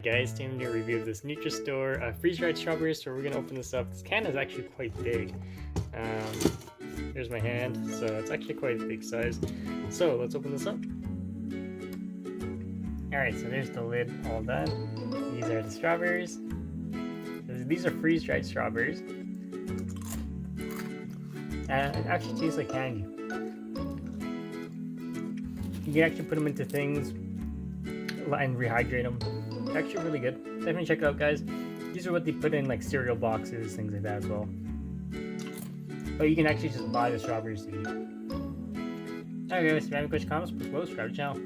Guys, time to review this Nutristore freeze-dried strawberries. So we're gonna open this up. This can is actually quite big. Here's my hand, so it's actually quite a big size. So let's open this up. Alright, so there's the lid all done. These are the strawberries. These are freeze-dried strawberries. And it actually tastes like candy. You can actually put them into things and rehydrate them. It's actually really good. Definitely check it out, guys. These are what they put in like cereal boxes, things like that as well. But you can actually just buy the strawberries to eat. Alright guys, if you have any questions, comments, please subscribe to the channel.